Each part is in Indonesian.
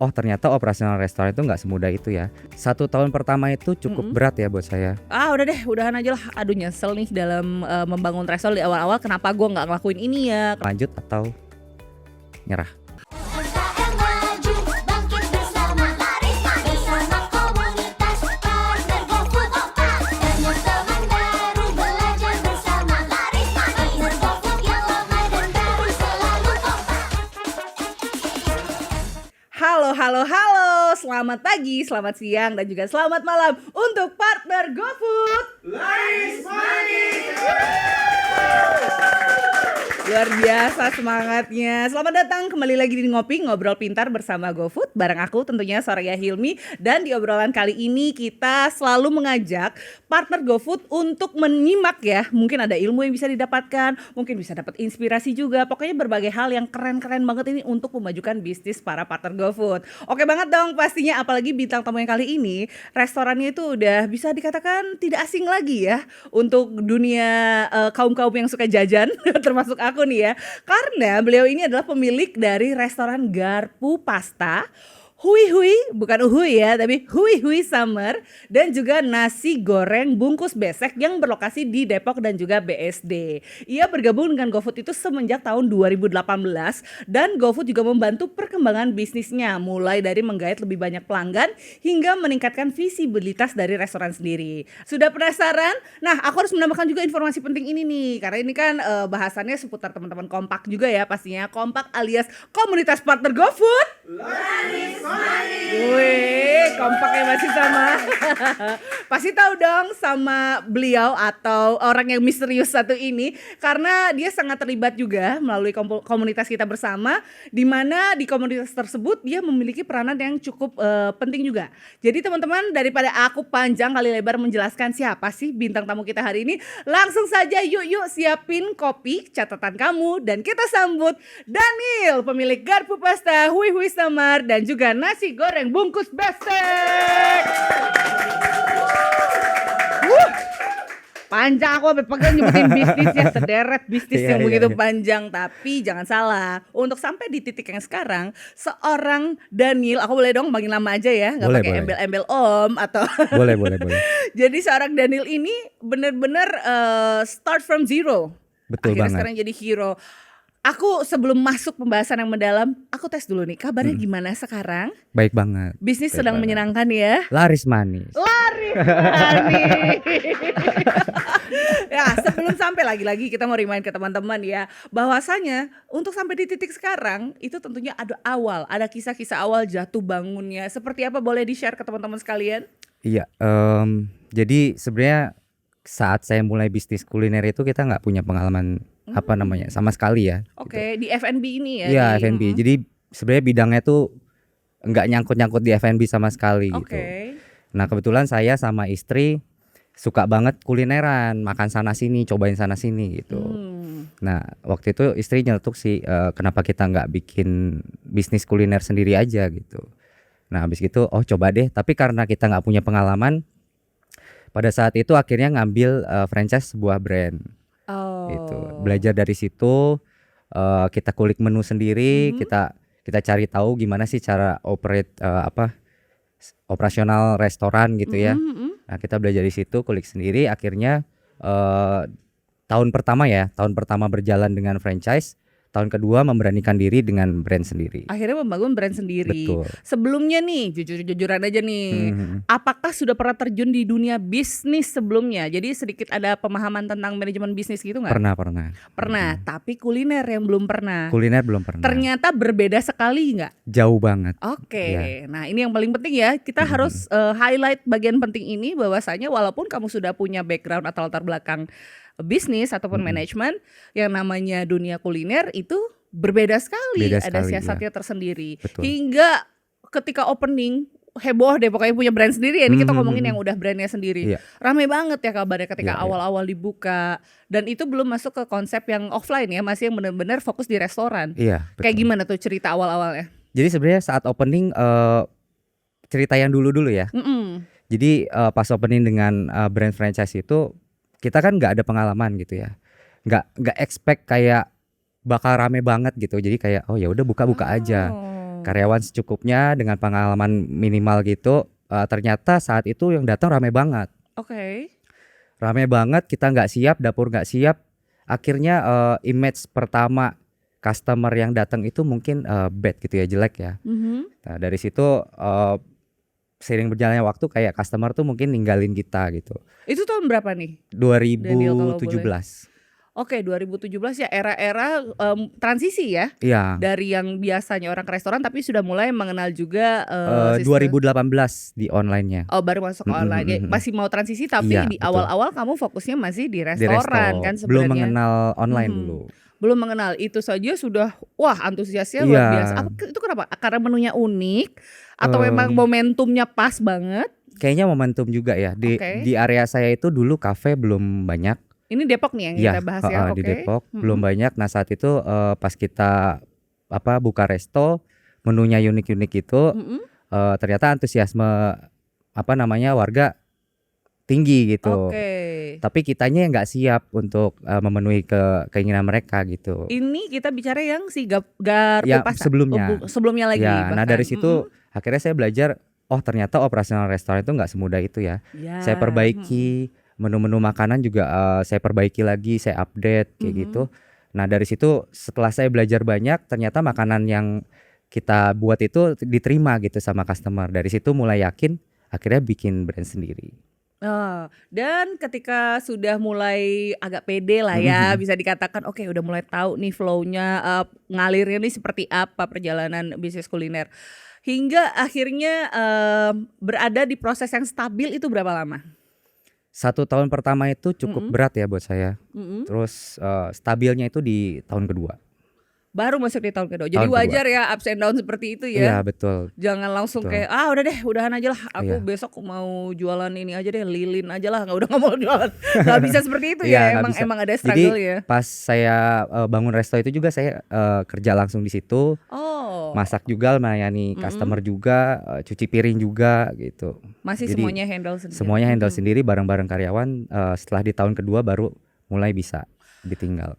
oh ternyata operasional restoran itu nggak semudah itu ya. 1 tahun pertama itu cukup berat ya buat saya. Udah deh, udahan aja lah. Aduh nyesel nih dalam membangun restoran di awal-awal. Kenapa gue nggak ngelakuin ini ya? Lanjut atau nyerah? UMKM maju, bangkit bersama, bersama komunitas partner GoFood. Teman-teman baru belajar bersama, partner GoFood yang lama dan baru selalu kompak. Halo. Selamat pagi, selamat siang, dan juga selamat malam untuk partner GoFood. Luar biasa semangatnya. Selamat datang kembali lagi di Ngopi Ngobrol Pintar bersama GoFood. Bareng aku tentunya Soraya Hilmi. Dan di obrolan kali ini kita selalu mengajak partner GoFood untuk menyimak ya. Mungkin ada ilmu yang bisa didapatkan, mungkin bisa dapat inspirasi juga. Pokoknya berbagai hal yang keren-keren banget ini untuk memajukan bisnis para partner GoFood. Oke banget dong pastinya, apalagi bintang tamu yang kali ini restorannya itu udah bisa dikatakan tidak asing lagi ya untuk dunia kaum-kaum yang suka jajan termasuk aku nih ya. Karena beliau ini adalah pemilik dari restoran Garpu Pasta, Hui, bukan uhui ya, tapi Hui Summer, dan juga nasi goreng bungkus besek yang berlokasi di Depok dan juga BSD. Ia bergabung dengan GoFood itu semenjak tahun 2018 dan GoFood juga membantu perkembangan bisnisnya mulai dari menggait lebih banyak pelanggan hingga meningkatkan visibilitas dari restoran sendiri. Sudah penasaran? Nah, aku harus menambahkan juga informasi penting ini nih, karena ini kan bahasannya seputar teman-teman kompak juga ya pastinya. Kompak alias komunitas partner GoFood. Wih, kompaknya masih sama. Pasti tahu dong sama beliau atau orang yang misterius satu ini, karena dia sangat terlibat juga melalui komunitas kita bersama, di mana di komunitas tersebut dia memiliki peranan yang cukup penting juga. Jadi teman-teman, daripada aku panjang kali lebar menjelaskan siapa sih bintang tamu kita hari ini, langsung saja yuk siapin kopi, catatan kamu, dan kita sambut Daniel, pemilik Garpu Pasta, Hui Summer, dan juga nasi goreng bungkus besek. Panjang, aku sampai pegang nyebutin bisnisnya, sederet bisnis yang begitu panjang. Tapi jangan salah, untuk sampai di titik yang sekarang, seorang Daniel, aku boleh dong panggil nama aja ya, nggak pakai embel-embel om atau Boleh. Jadi seorang Daniel ini benar-benar start from zero. Betul akhirnya banget. Sekarang jadi hero. Aku sebelum masuk pembahasan yang mendalam, aku tes dulu nih, kabarnya gimana sekarang? Baik banget. Bisnis Baik sedang banget. menyenangkan ya? Laris manis. Ya, sebelum sampai lagi-lagi kita mau remind ke teman-teman ya, bahwasanya untuk sampai di titik sekarang itu tentunya ada awal, ada kisah-kisah awal jatuh bangunnya. Seperti apa, boleh di-share ke teman-teman sekalian? Iya, jadi sebenarnya saat saya mulai bisnis kuliner itu kita nggak punya pengalaman sama sekali ya. Oke, di F&B ini ya? Iya, F&B. Jadi sebenarnya bidangnya tuh nggak nyangkut-nyangkut di F&B sama sekali gitu. Nah kebetulan saya sama istri suka banget kulineran, makan sana sini, cobain sana sini gitu. Nah waktu itu istri nyeletuk sih, kenapa kita nggak bikin bisnis kuliner sendiri aja gitu. Nah habis gitu, oh coba deh. Tapi karena kita nggak punya pengalaman, pada saat itu akhirnya ngambil franchise sebuah brand. Gitu. Belajar dari situ, kita kulik menu sendiri, kita cari tahu gimana sih cara operasional restoran gitu ya. Nah kita belajar di situ, kulik sendiri. Akhirnya tahun pertama berjalan dengan franchise. Tahun kedua memberanikan diri dengan brand sendiri. Akhirnya membangun brand sendiri. Betul. Sebelumnya nih, jujur-jujuran aja nih, apakah sudah pernah terjun di dunia bisnis sebelumnya? Jadi sedikit ada pemahaman tentang manajemen bisnis gitu nggak? Pernah. Tapi kuliner yang belum pernah. Kuliner belum pernah. Ternyata berbeda sekali nggak? Jauh banget. Oke, Ya. Nah ini yang paling penting ya. Kita harus highlight bagian penting ini, bahwasanya walaupun kamu sudah punya background atau latar belakang bisnis ataupun manajemen, yang namanya dunia kuliner itu berbeda sekali. Ada siasatnya tersendiri. Betul. Hingga ketika opening heboh deh, pokoknya punya brand sendiri ya. Ini kita ngomongin yang udah brandnya sendiri. Iya. Ramai banget ya kabarnya ketika Iya. awal-awal dibuka. Dan itu belum masuk ke konsep yang offline ya, masih yang benar-benar fokus di restoran. Iya. Betul. Kayak gimana tuh cerita awal-awalnya? Jadi sebenarnya saat opening cerita yang dulu ya. Jadi pas opening dengan brand franchise itu kita kan nggak ada pengalaman gitu ya, nggak expect kayak bakal rame banget gitu. Jadi kayak oh ya udah buka aja. karyawan secukupnya dengan pengalaman minimal gitu. Ternyata saat itu yang datang rame banget. Oke. Rame banget, kita nggak siap, dapur nggak siap. Akhirnya image pertama customer yang datang itu mungkin bad gitu ya, jelek ya. Nah, dari situ seiring berjalannya waktu kayak customer tuh mungkin ninggalin kita gitu. Itu tahun berapa nih? Daniel, kalau 2017. Oke, 2017 ya, era-era transisi ya. Iya. Dari yang biasanya orang ke restoran tapi sudah mulai mengenal juga 2018 di online-nya. Oh, baru masuk ke online. Ya, masih mau transisi tapi Iya, di betul. awal-awal kamu fokusnya masih di Di restoran resto. kan sebenarnya. Belum mengenal online dulu. Belum mengenal, itu saja sudah wah antusiasnya Iya. luar biasa. Itu kenapa? Karena menunya unik atau memang momentumnya pas banget? Kayaknya momentum juga ya. Oke. Di area saya itu dulu kafe belum banyak. Ini Depok nih yang Iya, kita bahas ya. di Oke. Depok belum banyak. Nah, saat itu pas kita buka resto, menunya unik-unik itu, ternyata antusiasme warga tinggi gitu. Oke. Tapi kitanya nggak siap untuk memenuhi keinginan mereka gitu. Ini kita bicara yang si Garpu Ya, Pasar. sebelumnya. Sebelumnya lagi. Ya, nah bahkan. dari situ akhirnya saya belajar, oh ternyata operasional restoran itu nggak semudah itu ya. Ya. Saya perbaiki menu-menu makanan juga, saya perbaiki lagi, saya update kayak gitu. Nah dari situ setelah saya belajar banyak, ternyata makanan yang kita buat itu diterima gitu sama customer. Dari situ mulai yakin, akhirnya bikin brand sendiri. Dan ketika sudah mulai agak pede lah ya, bisa dikatakan oke, udah mulai tahu nih flow-nya, ngalirnya nih seperti apa perjalanan bisnis kuliner. Hingga akhirnya berada di proses yang stabil itu berapa lama? 1 tahun pertama itu cukup berat ya buat saya. Terus stabilnya itu di tahun kedua. Baru masuk di tahun kedua. Jadi Tahun kedua. wajar ya ups and down seperti itu Iya ya. betul. Jangan langsung Betul. kayak udah deh, udahan aja lah. Aku Iya. besok mau jualan ini aja deh, lilin aja lah. Nggak mau jualan. Nggak bisa seperti itu Iya, ya. nggak bisa. Emang ada Jadi struggle ya. pas saya bangun resto itu juga saya kerja langsung di situ, Oh, masak juga, melayani customer juga, cuci piring juga gitu. masih Jadi semuanya handle sendiri. semuanya handle sendiri bareng-bareng karyawan. Setelah di tahun kedua baru mulai bisa ditinggal.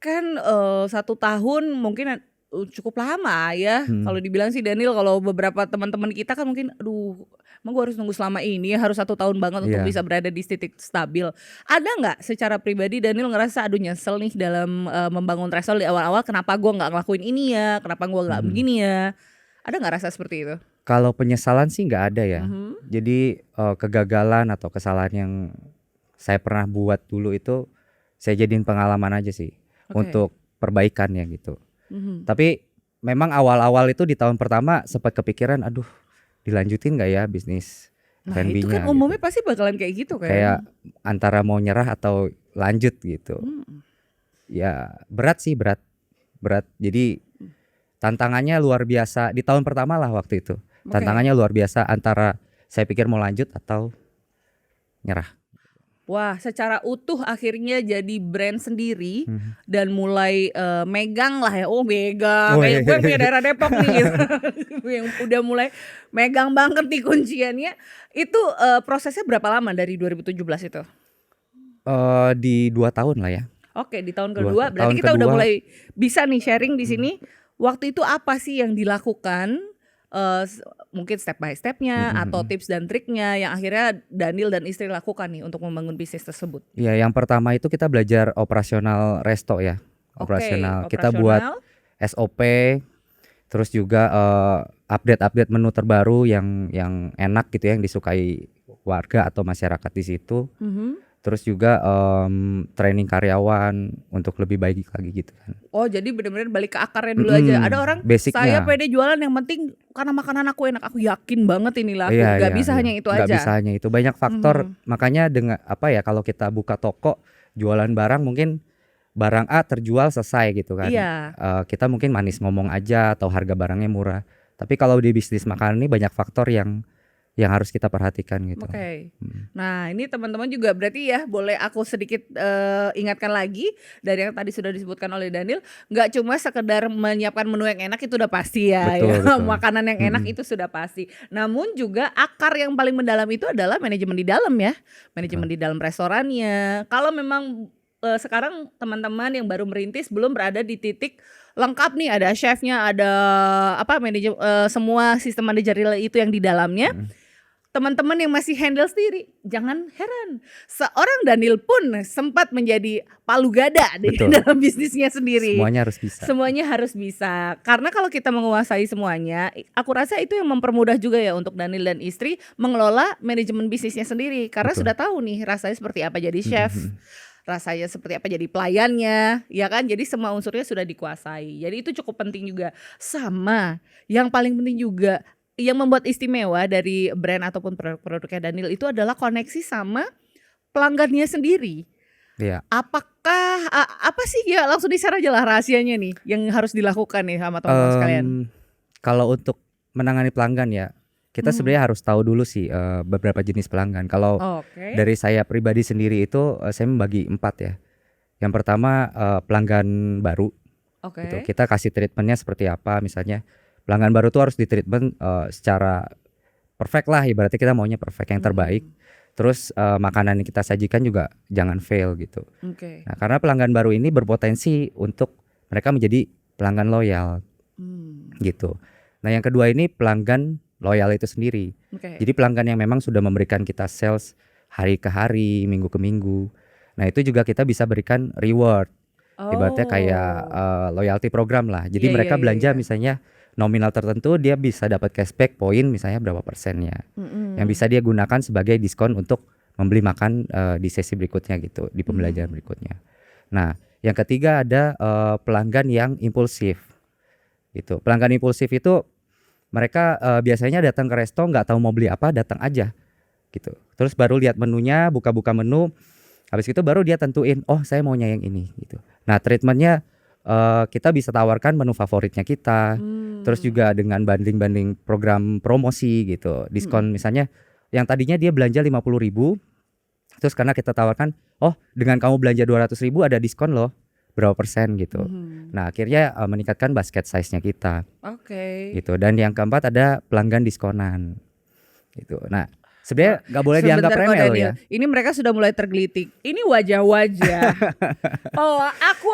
Kan 1 tahun mungkin cukup lama ya. Kalau dibilang sih Daniel, kalau beberapa teman-teman kita kan mungkin aduh, emang gue harus nunggu selama ini ya, harus 1 tahun banget untuk Iya. bisa berada di titik stabil. Ada nggak secara pribadi Daniel ngerasa aduh nyesel nih dalam membangun resto di awal-awal, kenapa gue nggak ngelakuin ini ya, kenapa gue nggak begini ya? Ada nggak rasa seperti itu? Kalau penyesalan sih nggak ada ya. Jadi kegagalan atau kesalahan yang saya pernah buat dulu itu saya jadiin pengalaman aja sih untuk perbaikannya gitu. Tapi memang awal-awal itu di tahun pertama sempat kepikiran, aduh dilanjutin nggak ya bisnis Nah itu F&B-nya kan gitu. umumnya pasti bakalan kayak gitu kan. Kayak antara mau nyerah atau lanjut gitu. Ya berat sih, berat. Jadi tantangannya luar biasa di tahun pertama lah waktu itu. Tantangannya luar biasa antara saya pikir mau lanjut atau nyerah. Wah, secara utuh akhirnya jadi brand sendiri dan mulai megang lah ya. Oh, megang. Oh, Kayak iya. gue punya daerah Depok nih gitu. Yang udah mulai megang banget nih kunciannya. Itu prosesnya berapa lama dari 2017 itu? Di 2 tahun lah ya. Oke, di tahun Dua- kedua berarti tahun kita udah kedua. mulai bisa nih sharing di sini. Waktu itu apa sih yang dilakukan? Mungkin step by stepnya atau tips dan triknya yang akhirnya Daniel dan istri lakukan nih untuk membangun bisnis tersebut. Ya, yang pertama itu kita belajar operasional resto ya. Operasional. Kita buat SOP, terus juga update menu terbaru yang enak gitu ya, yang disukai warga atau masyarakat di situ. Terus juga training karyawan untuk lebih baik lagi gitu kan. Oh, jadi benar-benar balik ke akarnya dulu aja. Ada orang basicnya. saya pede jualan yang penting karena makanan aku enak, aku yakin banget ini laku. Iya, Gak iya, bisa iya. hanya itu Nggak aja. bisa hanya itu, banyak faktor. Makanya dengan kalau kita buka toko jualan barang, mungkin barang A terjual selesai gitu kan. Iya. Kita mungkin manis ngomong aja atau harga barangnya murah. Tapi kalau di bisnis makanan ini banyak faktor yang harus kita perhatikan gitu. Oke. Nah, ini teman-teman juga berarti ya boleh aku sedikit ingatkan lagi dari yang tadi sudah disebutkan oleh Daniel, nggak cuma sekedar menyiapkan menu yang enak itu udah pasti ya, Betul, betul. makanan yang enak itu sudah pasti. Namun juga akar yang paling mendalam itu adalah manajemen di dalam ya, manajemen di dalam restorannya. Kalau memang sekarang teman-teman yang baru merintis belum berada di titik lengkap nih, ada chefnya, ada semua sistem manajerial itu yang di dalamnya. Teman-teman yang masih handle sendiri, jangan heran. Seorang Daniel pun sempat menjadi palu gada di Betul. dalam bisnisnya sendiri. Semuanya harus bisa. Semuanya harus bisa. Karena kalau kita menguasai semuanya, aku rasa itu yang mempermudah juga ya untuk Daniel dan istri mengelola manajemen bisnisnya sendiri. Karena Betul. sudah tahu nih rasanya seperti apa jadi chef. Rasanya seperti apa jadi pelayannya, ya kan? Jadi semua unsurnya sudah dikuasai. Jadi itu cukup penting juga. Sama, yang paling penting juga yang membuat istimewa dari brand ataupun produk-produknya Daniel itu adalah koneksi sama pelanggannya sendiri. Iya. Apakah apa sih ya, langsung di-share aja lah rahasianya nih yang harus dilakukan nih sama teman-teman sekalian. Kalau untuk menangani pelanggan ya, kita sebenarnya harus tahu dulu sih beberapa jenis pelanggan. Kalau Oke. dari saya pribadi sendiri itu saya membagi 4 ya. Yang pertama pelanggan baru. Oke. Gitu. Kita kasih treatmentnya seperti apa, misalnya pelanggan baru tuh harus di treatment secara perfect lah, ibaratnya kita maunya perfect yang terbaik. Terus makanan yang kita sajikan juga jangan fail gitu. Oke. Nah, karena pelanggan baru ini berpotensi untuk mereka menjadi pelanggan loyal gitu. Nah, yang kedua ini pelanggan loyal itu sendiri. Oke. Jadi pelanggan yang memang sudah memberikan kita sales hari ke hari, minggu ke minggu. Nah, itu juga kita bisa berikan reward. Ibaratnya kayak loyalty program lah. Jadi Iya, mereka iya, belanja iya. misalnya nominal tertentu, dia bisa dapat cashback poin misalnya berapa persennya. Yang bisa dia gunakan sebagai diskon untuk membeli makan di sesi berikutnya gitu, di pembelajaran berikutnya. Nah, yang ketiga ada pelanggan yang impulsif. Gitu. Pelanggan impulsif itu mereka biasanya datang ke resto nggak tahu mau beli apa, datang aja gitu. Terus baru lihat menunya, buka-buka menu, habis itu baru dia tentuin, oh saya maunya yang ini gitu. Nah, treatmentnya kita bisa tawarkan menu favoritnya kita. Terus juga dengan banding-banding program promosi gitu, diskon misalnya yang tadinya dia belanja 50.000, terus karena kita tawarkan, oh dengan kamu belanja 200.000 ada diskon loh berapa persen gitu. Nah, akhirnya meningkatkan basket size-nya kita Oke. gitu. Dan yang keempat ada pelanggan diskonan gitu. Nah, sebenarnya nggak boleh dianggap Sebentar kok, remeh loh Daniel. ya. Ini mereka sudah mulai tergelitik. Ini wajah-wajah. Oh, aku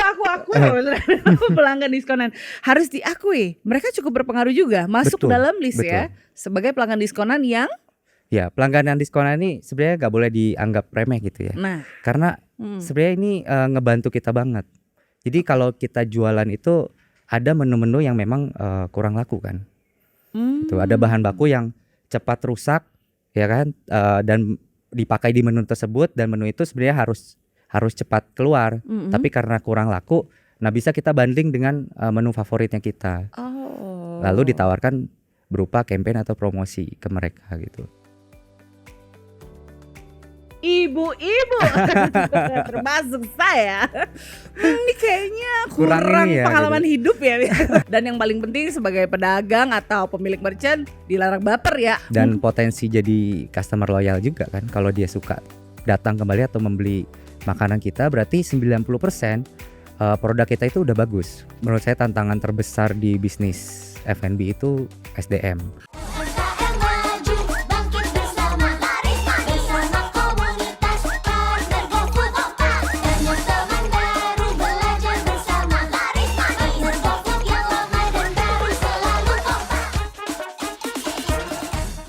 pelanggan diskonan. Harus diakui, mereka cukup berpengaruh juga masuk Betul, dalam list betul. ya sebagai pelanggan diskonan yang Ya, pelanggan yang diskonan ini sebenarnya nggak boleh dianggap remeh gitu ya. nah. Karena sebenarnya ini ngebantu kita banget. Jadi kalau kita jualan itu ada menu-menu yang memang kurang laku kan. Itu ada bahan baku yang cepat rusak ya kan, dan dipakai di menu tersebut, dan menu itu sebenarnya harus cepat keluar. Tapi karena kurang laku, nah bisa kita banding dengan menu favoritnya kita. Oh. Lalu ditawarkan berupa campaign atau promosi ke mereka gitu. Ibu-ibu termasuk saya. Ini kayaknya kurang Kurang ini ya, pengalaman gitu. hidup ya. Dan yang paling penting sebagai pedagang atau pemilik merchant dilarang baper ya. Dan potensi jadi customer loyal juga kan, kalau dia suka datang kembali atau membeli makanan kita, berarti 90% produk kita itu udah bagus. Menurut saya tantangan terbesar di bisnis F&B itu SDM.